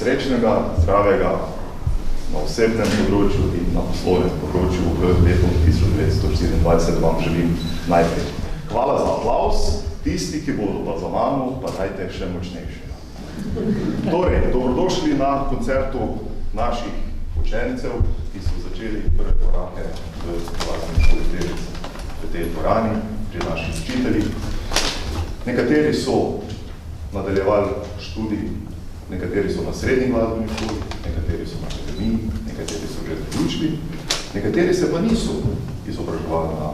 srečnega, zdravega na osebnem področju in na poslovnem področju v letu 1924 vam želim najprej. Hvala za aplavz, tisti, ki bodo pa za mano, pa dajte še močnejšega. Torej, dobrodošli na koncertu naših učencev, ki so začeli prve korake v glasbeni šoli v tej dvorani, pri naših učiteljih. Nekateri so nadaljevali študij, nekateri so na srednji glasbeni šoli, nekateri so na akademiji, nekateri so že zaključili, nekateri se pa niso izobraževali na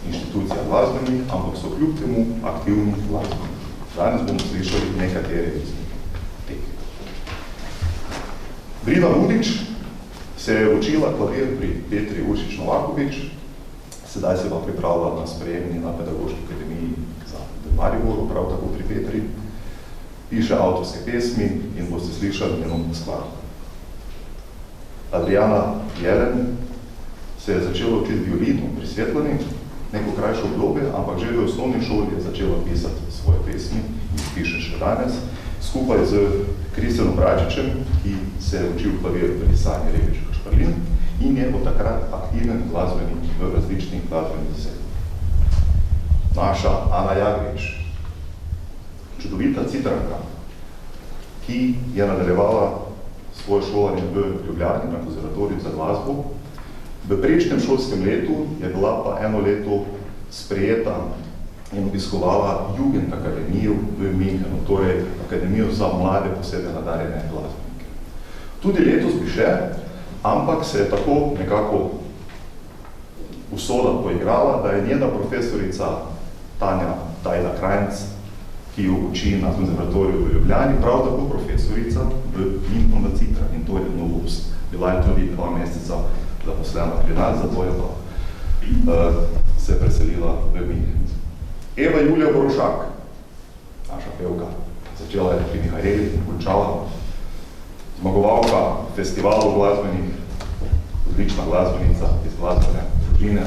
inštitucijah glasbenih, ampak so kljub temu aktivni glasbeni. Danes bomo slišali nekatere iz teh. Brina Vudič se je učila klavir pri Petri Uršič Novakovič, sedaj se pa pripravila na sprejemni na Pedagoški akademiji za Mariboru, prav tako pri Petri. Piše avtorske pesmi in boste slišali njeno skladbo. Adriana Jelen se je začela učiti violino pri Svetlani, neko krajše obdobje, ampak že v osnovni šoli je začela pisati svoje pesmi in piše še danes, skupaj z Kristjanom Bračičem, ki se je učil klavir pri Sanji Rebič-Šparlin in je od takrat aktiven glasbenik v različnih glasbenih zasedbah. Naša Ana Jagrič, čudovita citranka, ki je nadaljevala svoje šolanje v Ljubljani na konzervatoriju za glasbo. V prejšnjem šolskem letu je bila pa eno leto sprejeta in obiskovala Jugendakademijo v Münchenu, torej akademijo za mlade posebej nadarjene glasbenike. Tudi letos bi še, ampak se je tako nekako usoda poigrala, da je njena profesorica Tanja Tajda-Krajnc, ki jo uči na konzervatoriju v Ljubljani, prav tako profesorica v Münchenu na Citra in to je novost. Bila je tudi 2 meseca zaposlena pri nas, zato je pa se preselila v München. Eva Julija Borošak, naša pevka, začela je pri Mihajli in končala, zmagovalka festivalov glasbenih, odlična glasbenica iz glasbene družine,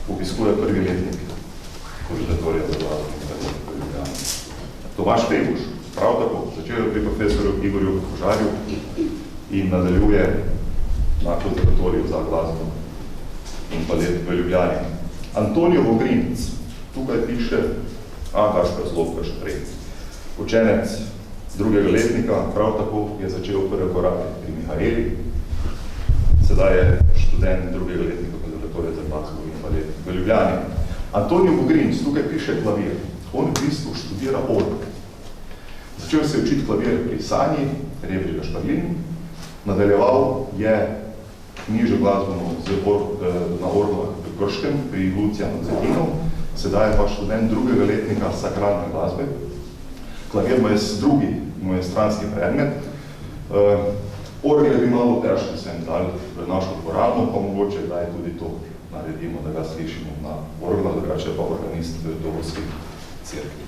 obiskuje prvi letnik konzervatorija za glasbenih v Ljubljani. Tomaž Peguš, prav tako, začel pri profesorju Igorju Kožarju in nadaljuje na konzervatoriju za glasbo in balet v Ljubljani. Antonijo Vogrinc, tukaj piše Gašper Zlobka še prej. Učenec 2. letnika, prav tako je začel prve korake pri Mihajli, sedaj je študent 2. letnika konzervatorija za glasbo in balet v Ljubljani. Antonijo Vogrinc, tukaj piše klavir, on v bistvu študira org. Začel se učiti klavir pri Sanji Rebič-Šparlin, nadaljeval je knjižno glasbeno na orglah v Krškem pri Lucijanu Zetinov, sedaj je pa študent 2. letnika sakralne glasbe. Klavir mu je drugi, mu je stranski predmet. Orgle bi malo težko sem dali v našo dvorano, pa mogoče da je tudi to naredimo, da ga slišimo na orglah, drugače pa organist v Doborski cerkvi.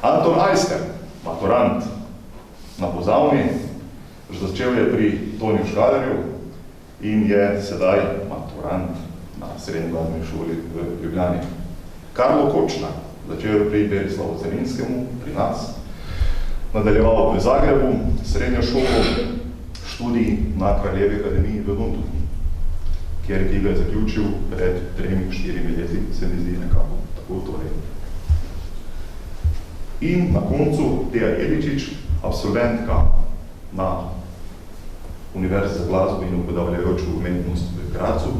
Anton Ajster, maturant na pozavni, začel je pri Tonju Škalerju in je sedaj maturant na srednji glasbeni šoli v Ljubljani. Karlo Kočnar, začel je pri Berislavu Zerinskemu, pri nas, nadaljeval v Zagrebu, srednjo šolo, študij na Kraljevi akademiji v Londonu, kjer ki ga je zaključil pred 3-4 leti, se mi zdi nekako tako torej. In na koncu Teja Jeličič, absolventka na Univerzi za glasbo in upodavljajočo umetnost v Gracu.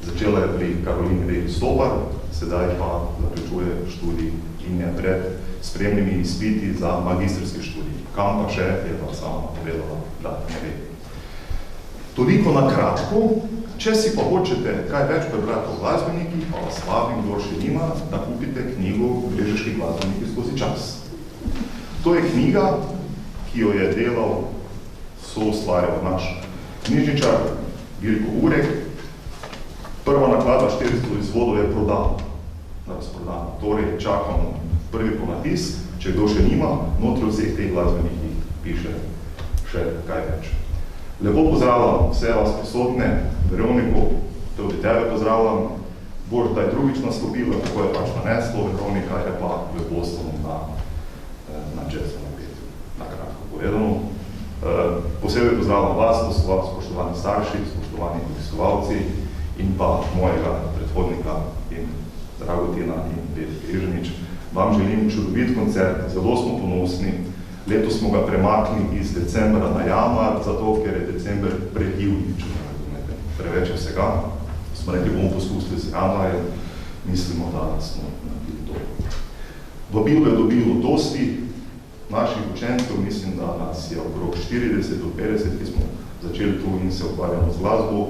Začela je pri Karolini Veli Stobar, sedaj pa zaključuje študij in je pred spremnimi izpiti za magistrski študij. Kam pa še je pa sama povedala, da ne ve. Toliko na kratko, če si pa hočete kaj več prebrati o glasbeniki, pa vas vabim, kdo še nima, da kupite knjigo Brežiški glasbeniki skozi čas. To je knjiga, ki jo je delal soustvarjal naš knjižničar Vilko Urek. Prva naklada 400 izvodov je razprodana. Torej čakamo prvi ponatis, če kdo še nima, notri vseh teh glasbenih piše še kaj več. Lepo pozdravljam vse vas prisotne, Veroniko, tudi tebe pozdravljam. Božda je drugič nastopila, kako je pač naneslo, Veronika je pa v Bostonu na jazzu na petju. pozdravljam vas, spoštovani starši, spoštovani obiskovalci in pa mojega predhodnika in Dragotina in Pet Križanič. Vam želim čudovit koncert, zelo smo ponosni. Letos smo ga premaknili iz decembra na januar, zato ker je december predivni, če ne razumete. Preveč je vsega. Smo rekli, bomo poskusili z januarjem, mislimo, da smo naredili to. Vabilo je dobilo dosti naših učencev, mislim, da nas je okrog 40 do 50, ki smo začeli tu in se ukvarjamo z glasbo.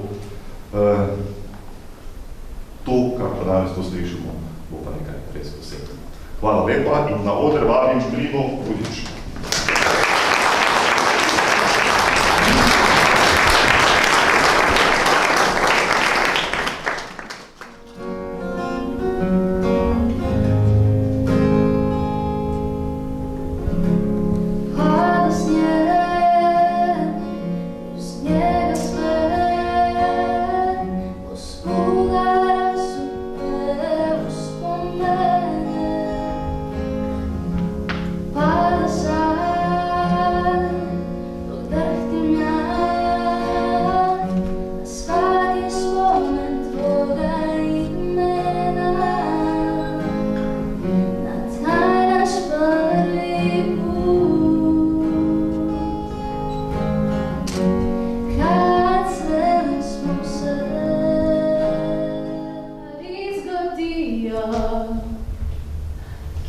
To, kar pa danes to slišimo, bo pa nekaj res posebno. Hvala lepa in na oder vabim Brino Budič.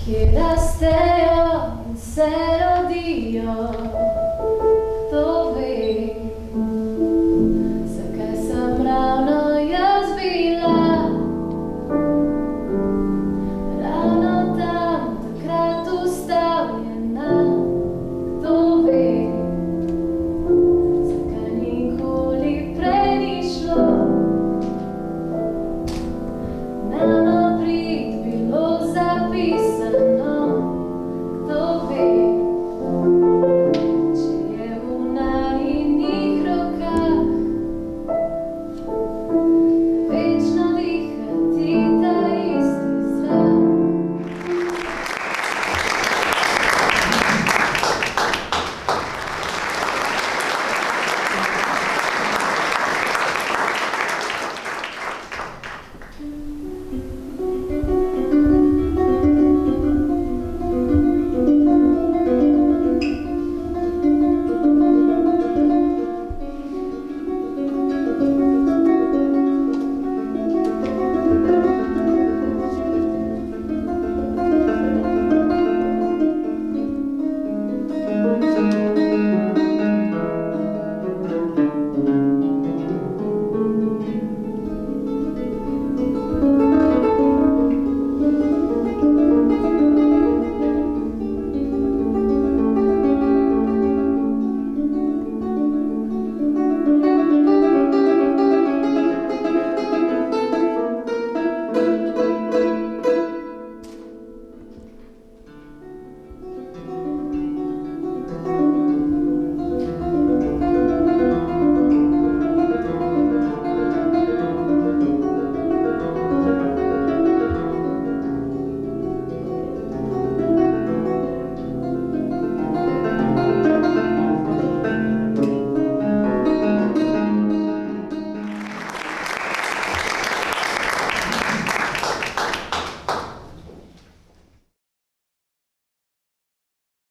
Che da steo,